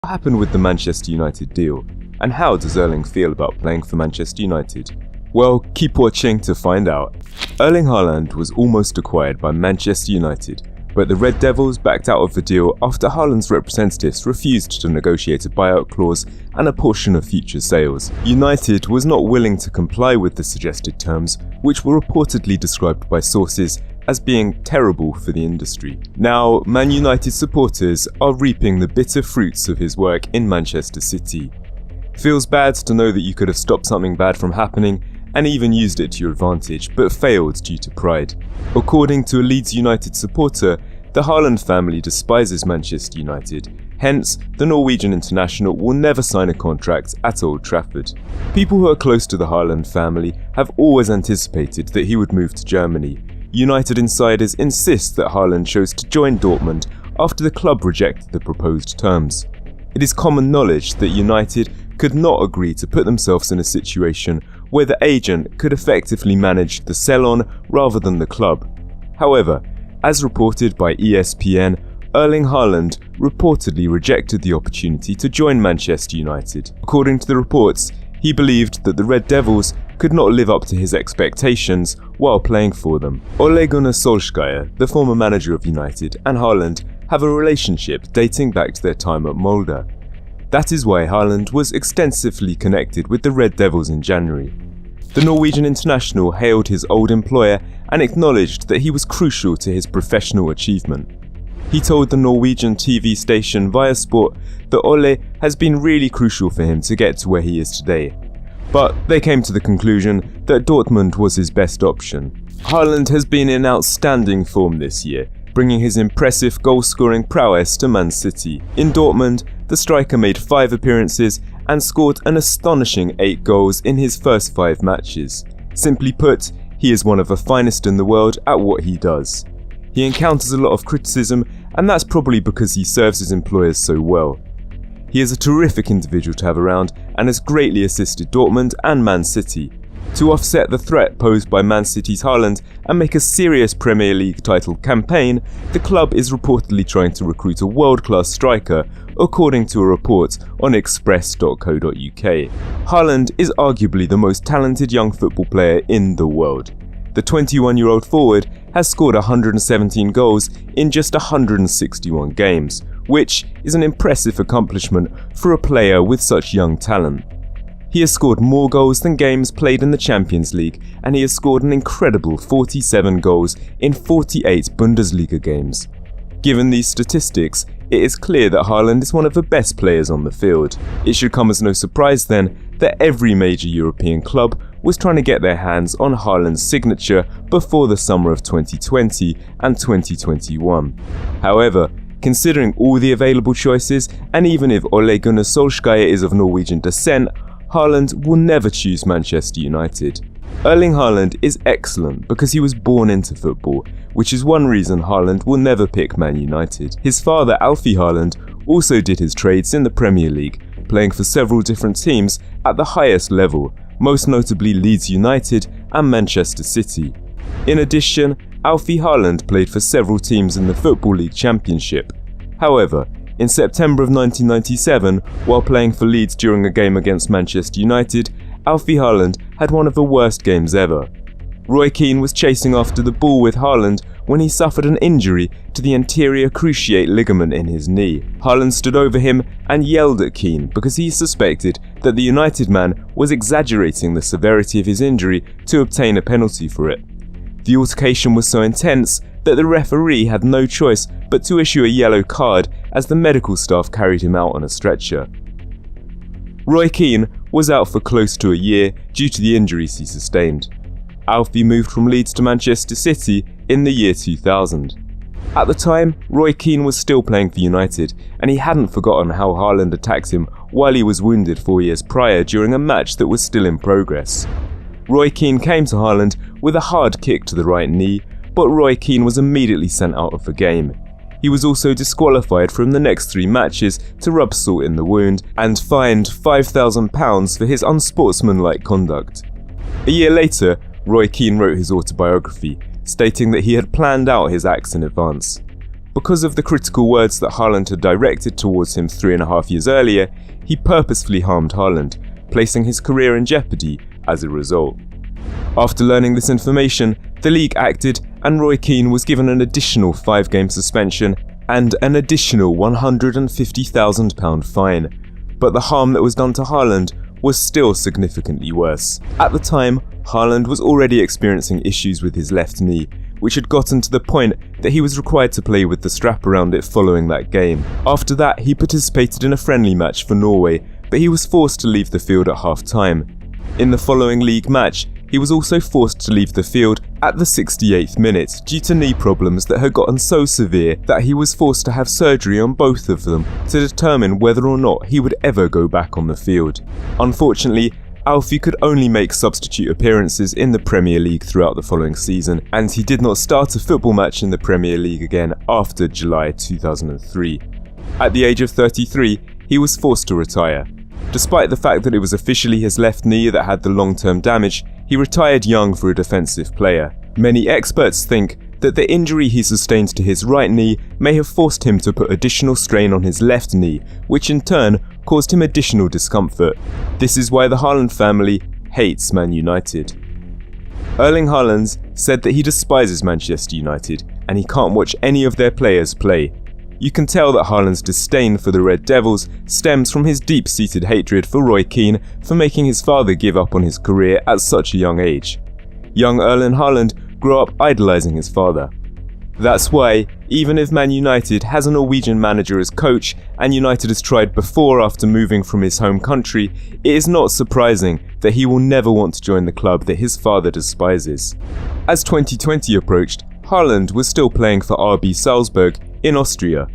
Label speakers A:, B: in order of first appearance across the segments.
A: What happened with the Manchester United deal, and how does Erling feel about playing for Manchester United? Well, keep watching to find out. Erling Haaland was almost acquired by Manchester United, but the Red Devils backed out of the deal after Haaland's representatives refused to negotiate a buyout clause and a portion of future sales. United was not willing to comply with the suggested terms, which were reportedly described by sources as being terrible for the industry. Now, Man United supporters are reaping the bitter fruits of his work in Manchester City. Feels bad to know that you could have stopped something bad from happening and even used it to your advantage, but failed due to pride. According to a Leeds United supporter, the Haaland family despises Manchester United, hence the Norwegian international will never sign a contract at Old Trafford. People who are close to the Haaland family have always anticipated that he would move to Germany. United insiders insist that Haaland chose to join Dortmund after the club rejected the proposed terms. It is common knowledge that United could not agree to put themselves in a situation where the agent could effectively manage the sell-on rather than the club. However, as reported by ESPN, Erling Haaland reportedly rejected the opportunity to join Manchester United. According to the reports, he believed that the Red Devils could not live up to his expectations while playing for them. Ole Gunnar Solskjaer, the former manager of United, and Haaland have a relationship dating back to their time at Molde. That is why Haaland was extensively connected with the Red Devils in January. The Norwegian international hailed his old employer and acknowledged that he was crucial to his professional achievement. He told the Norwegian TV station Viasport that Ole has been really crucial for him to get to where he is today. But they came to the conclusion that Dortmund was his best option. Haaland has been in outstanding form this year, bringing his impressive goal-scoring prowess to Man City. In Dortmund, the striker made 5 appearances and scored an astonishing 8 goals in his first 5 matches. Simply put, he is one of the finest in the world at what he does. He encounters a lot of criticism, and that's probably because he serves his employers so well. He is a terrific individual to have around and has greatly assisted Dortmund and Man City. To offset the threat posed by Man City's Haaland and make a serious Premier League title campaign, the club is reportedly trying to recruit a world-class striker, according to a report on express.co.uk. Haaland is arguably the most talented young football player in the world. The 21-year-old forward has scored 117 goals in just 161 games, which is an impressive accomplishment for a player with such young talent. He has scored more goals than games played in the Champions League, and he has scored an incredible 47 goals in 48 Bundesliga games. Given these statistics, it is clear that Haaland is one of the best players on the field. It should come as no surprise then that every major European club was trying to get their hands on Haaland's signature before the summer of 2020 and 2021. However, considering all the available choices, and even if Ole Gunnar Solskjaer is of Norwegian descent, Haaland will never choose Manchester United. Erling Haaland is excellent because he was born into football, which is one reason Haaland will never pick Man United. His father, Alfie Haaland, also did his trades in the Premier League, playing for several different teams at the highest level, most notably Leeds United and Manchester City. In addition, Alfie Haaland played for several teams in the Football League Championship. However, in September of 1997, while playing for Leeds during a game against Manchester United, Alfie Haaland had one of the worst games ever. Roy Keane was chasing after the ball with Haaland when he suffered an injury to the anterior cruciate ligament in his knee. Haaland stood over him and yelled at Keane because he suspected that the United man was exaggerating the severity of his injury to obtain a penalty for it. The altercation was so intense that the referee had no choice but to issue a yellow card as the medical staff carried him out on a stretcher. Roy Keane was out for close to a year due to the injuries he sustained. Alfie moved from Leeds to Manchester City in the year 2000. At the time, Roy Keane was still playing for United, and he hadn't forgotten how Haaland attacked him while he was wounded 4 years prior during a match that was still in progress. Roy Keane came to Haaland with a hard kick to the right knee, but Roy Keane was immediately sent out of the game. He was also disqualified from the next 3 matches to rub salt in the wound and fined £5,000 for his unsportsmanlike conduct. A year later, Roy Keane wrote his autobiography, stating that he had planned out his acts in advance. Because of the critical words that Haaland had directed towards him 3.5 years earlier, he purposefully harmed Haaland, placing his career in jeopardy as a result. After learning this information, the league acted and Roy Keane was given an additional 5-game suspension and an additional £150,000 fine. But the harm that was done to Haaland was still significantly worse. At the time, Haaland was already experiencing issues with his left knee, which had gotten to the point that he was required to play with the strap around it following that game. After that, he participated in a friendly match for Norway, but he was forced to leave the field at half-time. In the following league match, he was also forced to leave the field at the 68th minute due to knee problems that had gotten so severe that he was forced to have surgery on both of them to determine whether or not he would ever go back on the field. Unfortunately, Alfie could only make substitute appearances in the Premier League throughout the following season, and he did not start a football match in the Premier League again after July 2003. At the age of 33, he was forced to retire. Despite the fact that it was officially his left knee that had the long-term damage, he retired young for a defensive player. Many experts think that the injury he sustained to his right knee may have forced him to put additional strain on his left knee, which in turn caused him additional discomfort. This is why the Haaland family hates Man United. Erling Haaland said that he despises Manchester United and he can't watch any of their players play. You can tell that Haaland's disdain for the Red Devils stems from his deep-seated hatred for Roy Keane for making his father give up on his career at such a young age. Young Erling Haaland grew up idolising his father. That's why, even if Man United has a Norwegian manager as coach and United has tried before after moving from his home country, it is not surprising that he will never want to join the club that his father despises. As 2020 approached, Haaland was still playing for RB Salzburg in Austria.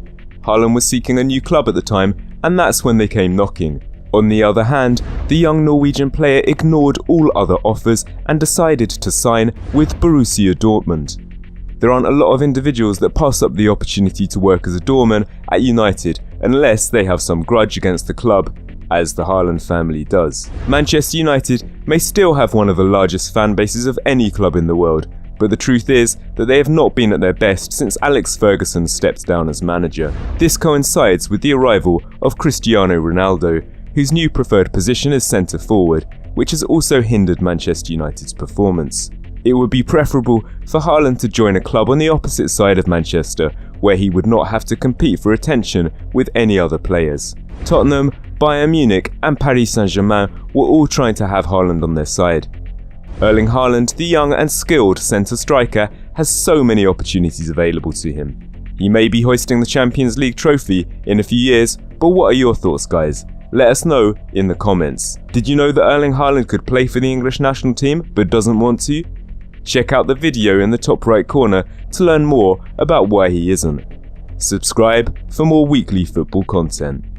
A: Haaland was seeking a new club at the time, and that's when they came knocking. On the other hand, the young Norwegian player ignored all other offers and decided to sign with Borussia Dortmund. There aren't a lot of individuals that pass up the opportunity to work as a doorman at United unless they have some grudge against the club, as the Haaland family does. Manchester United may still have one of the largest fan bases of any club in the world, but the truth is that they have not been at their best since Alex Ferguson stepped down as manager. This coincides with the arrival of Cristiano Ronaldo, whose new preferred position is centre forward, which has also hindered Manchester United's performance. It would be preferable for Haaland to join a club on the opposite side of Manchester, where he would not have to compete for attention with any other players. Tottenham, Bayern Munich and Paris Saint-Germain were all trying to have Haaland on their side. Erling Haaland, the young and skilled centre striker, has so many opportunities available to him. He may be hoisting the Champions League trophy in a few years, but what are your thoughts, guys? Let us know in the comments. Did you know that Erling Haaland could play for the English national team but doesn't want to? Check out the video in the top right corner to learn more about why he isn't. Subscribe for more weekly football content.